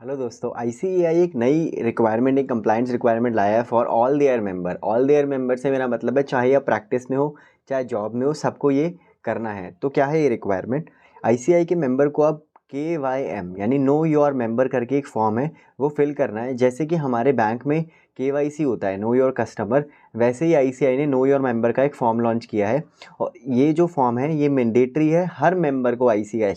Hello दोस्तों, ICAI एक नई रिक्वायरमेंट, एक कंप्लायंस रिक्वायरमेंट लाया है for all there member. All there member से मेरा मतलब है चाहे आप प्रैक्टिस में हो चाहे जॉब में हो, सबको ये करना है। तो क्या है ये रिक्वायरमेंट? आईसीएआई के मेंबर को अब KYM यानी नो योर मेंबर करके एक फॉर्म है, वो फिल करना है। जैसे कि हमारे बैंक में KYC होता है, नो योर कस्टमर, वैसे ही आईसीएआई ने नो योर मेंबर का एक फॉर्म लॉन्च किया है। और ये जो फॉर्म है ये मैंडेटरी है हर मेंबर को आईसीएआई,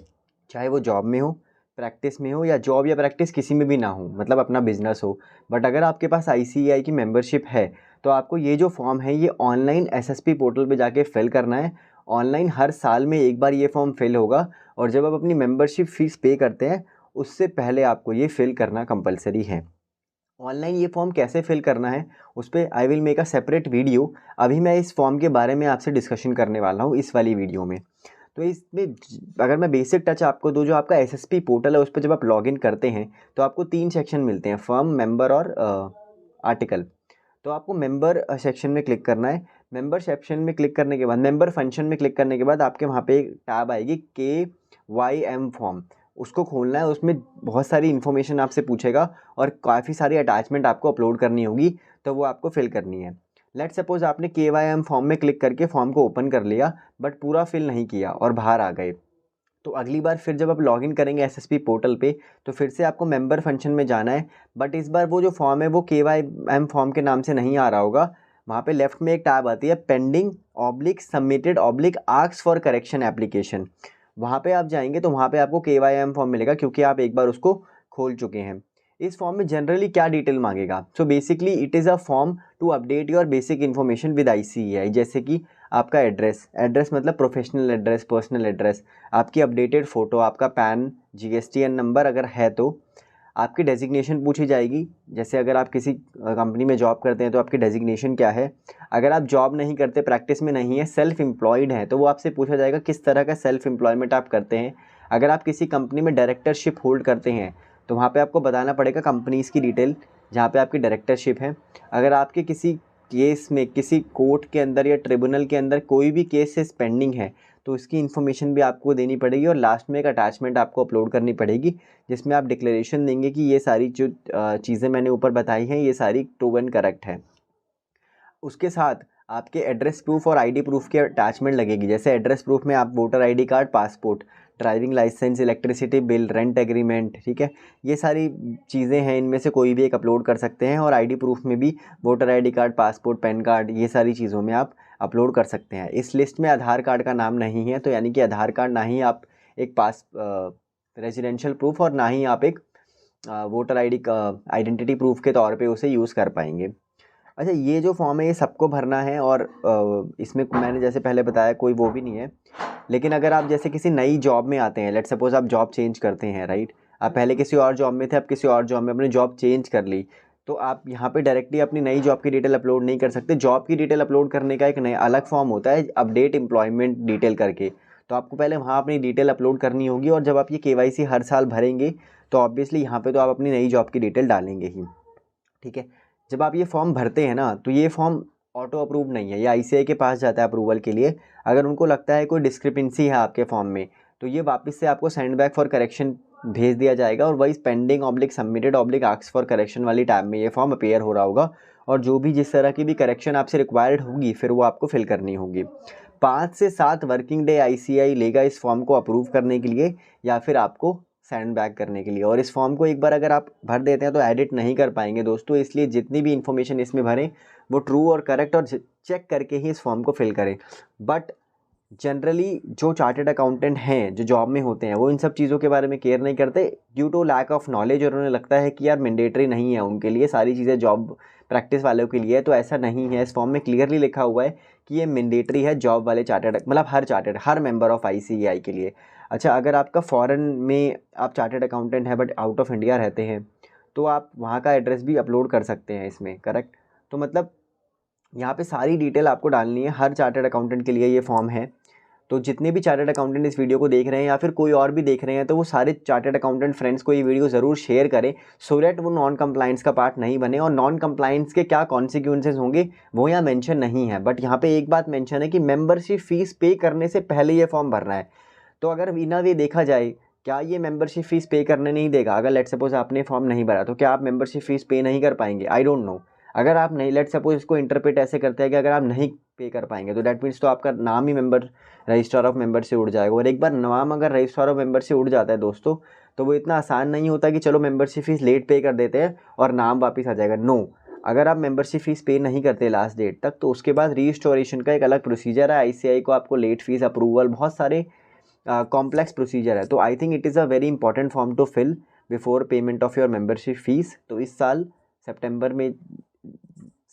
चाहे वो जॉब में हो, प्रैक्टिस में हो, या जॉब या प्रैक्टिस किसी में भी ना हो, मतलब अपना बिजनेस हो। बट अगर आपके पास आईसीएआई की मेंबरशिप है तो आपको ये जो फॉर्म है ये ऑनलाइन एसएसपी पोर्टल पे जाके फिल करना है। ऑनलाइन हर साल में एक बार ये फॉर्म फिल होगा, और जब आप अपनी मेंबरशिप फीस पे करते हैं उससे पहले आपको ये फिल करना कंपलसरी है। ऑनलाइन ये फॉर्म कैसे फिल करना है उस पर I will make a separate video. अभी मैं इस फॉर्म के बारे में आपसे डिस्कशन करने वाला हूँ इस वाली वीडियो में। तो इसमें अगर मैं बेसिक टच आपको दूँ, जो आपका एसएसपी पोर्टल है उस पर जब आप लॉगिन करते हैं तो आपको 3 सेक्शन मिलते हैं, फर्म, मेंबर और आर्टिकल। तो आपको मेंबर सेक्शन में क्लिक करना है। मेंबर सेक्शन में क्लिक करने के बाद, मेंबर फंक्शन में क्लिक करने के बाद आपके वहाँ पे एक टैब आएगी KYM फॉर्म, उसको खोलना है। उसमें बहुत सारी इन्फॉर्मेशन आपसे पूछेगा और काफ़ी सारी अटैचमेंट आपको अपलोड करनी होगी, तो वो आपको फिल करनी है। लेट सपोज आपने KYM फॉर्म में क्लिक करके फॉर्म को ओपन कर लिया बट पूरा फिल नहीं किया और बाहर आ गए, तो अगली बार फिर जब आप लॉगिन करेंगे एसएसपी पोर्टल पे तो फिर से आपको मेंबर फंक्शन में जाना है। बट इस बार वो जो फॉर्म है वो KYM फॉर्म के नाम से नहीं आ रहा होगा। वहाँ पे लेफ्ट में एक टैब आती है, pending oblique submitted oblique ask for correction application. वहाँ पे आप जाएंगे तो वहाँ पे आपको KYM फॉर्म मिलेगा, क्योंकि आप एक बार उसको खोल चुके हैं। इस फॉर्म में जनरली क्या डिटेल मांगेगा? So basically it is a form to update your basic information with ICAI, जैसे कि आपका एड्रेस मतलब प्रोफेशनल एड्रेस, पर्सनल एड्रेस, आपकी अपडेटेड फ़ोटो, आपका पैन, GSTN नंबर अगर है तो, आपकी डेजिग्नेशन पूछी जाएगी। जैसे अगर आप किसी कंपनी में जॉब करते हैं तो आपकी डेजिग्नेशन क्या है। अगर आप जॉब नहीं करते, प्रैक्टिस में नहीं है, सेल्फ एम्प्लॉयड हैं, तो वो आपसे पूछा जाएगा किस तरह का सेल्फ एम्प्लॉयमेंट आप करते हैं। अगर आप किसी कंपनी में डायरेक्टरशिप होल्ड करते हैं तो वहाँ पे आपको बताना पड़ेगा कंपनीज़ की डिटेल जहाँ पे आपकी डायरेक्टरशिप है। अगर आपके किसी केस में, किसी कोर्ट के अंदर या ट्रिब्यूनल के अंदर कोई भी केसेस पेंडिंग है तो इसकी इन्फॉर्मेशन भी आपको देनी पड़ेगी, और लास्ट में एक अटैचमेंट आपको अपलोड करनी पड़ेगी जिसमें आप डिक्लेरेशन देंगे कि ये सारी जो चीज़ें मैंने ऊपर बताई हैं ये सारी ट्रू एंड करेक्ट है। उसके साथ आपके एड्रेस प्रूफ और आईडी प्रूफ की अटैचमेंट लगेगी। जैसे एड्रेस प्रूफ में आप voter ID card, passport, driving licence, electricity bill, rent agreement, ठीक है, ये सारी चीज़ें हैं, इनमें से कोई भी एक अपलोड कर सकते हैं। और आईडी प्रूफ में भी voter ID card, passport, pan card, ये सारी चीज़ों में आप अपलोड कर सकते हैं। इस लिस्ट में आधार कार्ड का नाम नहीं है, तो यानी कि आधार कार्ड ना ही आप एक पास रेजिडेंशियल प्रूफ और ना ही आप एक वोटर आईडी का आइडेंटिटी प्रूफ के तौर पे उसे यूज़ कर पाएंगे। अच्छा, ये जो फॉर्म है ये सबको भरना है, और इसमें मैंने जैसे पहले बताया कोई वो भी नहीं है। लेकिन अगर आप जैसे किसी नई जॉब में आते हैं, लेट सपोज आप जॉब चेंज करते हैं, राइट, आप पहले किसी और जॉब में थे, अब किसी और जॉब में अपनी जॉब चेंज कर ली, तो आप यहाँ पे डायरेक्टली अपनी नई जॉब की डिटेल अपलोड नहीं कर सकते। जॉब की डिटेल अपलोड करने का एक नया अलग फॉर्म होता है, अपडेट एम्प्लॉयमेंट डिटेल करके। तो आपको पहले वहाँ अपनी डिटेल अपलोड करनी होगी, और जब आप ये KYC हर साल भरेंगे तो ऑब्वियसली यहाँ पे तो आप अपनी नई जॉब की डिटेल डालेंगे ही, ठीक है। जब आप ये फॉर्म भरते हैं ना तो ये फॉर्म ऑटो अप्रूव नहीं है, ये आईसीआई के पास जाता है अप्रूवल के लिए। अगर उनको लगता है कोई डिस्क्रिपेंसी है आपके फॉर्म में तो ये वापस से आपको सेंड बैक फॉर करेक्शन भेज दिया जाएगा, और वही pending oblique submitted oblique ask for correction वाली टैब में ये फॉर्म अपीयर हो रहा होगा। और जो भी जिस तरह की भी करेक्शन आपसे रिक्वायर्ड होगी फिर वो आपको फिल करनी होगी। 5 से 7 वर्किंग डे आईसीआई लेगा इस फॉर्म को अप्रूव करने के लिए या फिर आपको सेंड बैक करने के लिए। और इस फॉर्म को एक बार अगर आप भर देते हैं तो एडिट नहीं कर पाएंगे दोस्तों, इसलिए जितनी भी इन्फॉर्मेशन इसमें भरें वो ट्रू और करेक्ट और चेक करके ही इस फॉर्म को फिल करें। बट जनरली जो चार्टर्ड अकाउंटेंट हैं, जो जॉब में होते हैं, वो इन सब चीज़ों के बारे में केयर नहीं करते due to lack of knowledge, और उन्हें लगता है कि यार मैंडेटरी नहीं है उनके लिए, सारी चीज़ें जॉब प्रैक्टिस वालों के लिए है। तो ऐसा नहीं है, इस फॉर्म में क्लियरली लिखा हुआ है कि ये मैंडेटरी है जॉब वाले चार्टर्ड, मतलब हर मेंबर ऑफ आईसीएआई के लिए। अच्छा, अगर आपका फॉरेन में आप चार्टर्ड अकाउंटेंट है बट आउट ऑफ इंडिया रहते हैं तो आप वहाँ का एड्रेस भी अपलोड कर सकते हैं इसमें, करेक्ट। तो मतलब यहाँ पे सारी डिटेल आपको डालनी है, हर चार्टर्ड अकाउंटेंट के लिए ये फॉर्म है। तो जितने भी चार्टर्ड अकाउंटेंट इस वीडियो को देख रहे हैं या फिर कोई और भी देख रहे हैं तो वो सारे चार्टर्ड अकाउंटेंट फ्रेंड्स को ये वीडियो ज़रूर शेयर करें, सो दैट वो नॉन कंप्लाइंस का पार्ट नहीं बने। और नॉन कंप्लाइंस के क्या कॉन्सिक्वेंसेज होंगे वो यहाँ मेंशन नहीं है, बट यहाँ पे एक बात मेंशन है कि मेंबरशिप फीस पे करने से पहले ये फॉर्म भरना है। तो अगर इन अ वे देखा जाए क्या ये मेंबरशिप फ़ीस पे करने नहीं देगा? अगर लेट्स सपोज़ आपने फॉर्म नहीं भरा तो क्या आप मेंबरशिप फ़ीस पे नहीं कर पाएंगे? I don't know. अगर आप नहीं, लेट्स सपोज़ इसको इंटरप्रेट ऐसे करते हैं कि अगर आप नहीं पे कर पाएंगे तो दैट मीन्स तो आपका नाम ही मेंबर रजिस्ट्रार ऑफ मेंबर से उड़ जाएगा। और एक बार नाम अगर रजिस्ट्रार ऑफ मेंबर से उड़ जाता है दोस्तों, तो वो इतना आसान नहीं होता कि चलो मेंबरशिप फ़ीस लेट पे कर देते हैं और नाम वापस आ जाएगा। नो, अगर आप मेंबरशिप फ़ीस पे नहीं करते लास्ट डेट तक, तो उसके बाद रीस्टोरेशन का एक अलग प्रोसीजर है। आईसीआई को आपको लेट फीस अप्रूवल, बहुत सारे कॉम्प्लेक्स प्रोसीजर है। तो I think it is a very important form to fill before payment of your membership fees. तो इस साल सितंबर में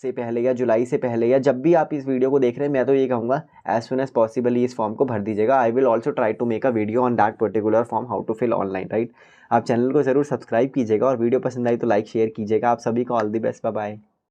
से पहले या जुलाई से पहले, या जब भी आप इस वीडियो को देख रहे हैं, मैं तो ये कहूँगा एज सुन एज पॉसिबल इस फॉर्म को भर दीजिएगा। I will also try to make a video on that particular form, how to fill online, right. आप चैनल को ज़रूर सब्सक्राइब कीजिएगा और वीडियो पसंद आई तो लाइक शेयर कीजिएगा। आप सभी को all the best, bye bye.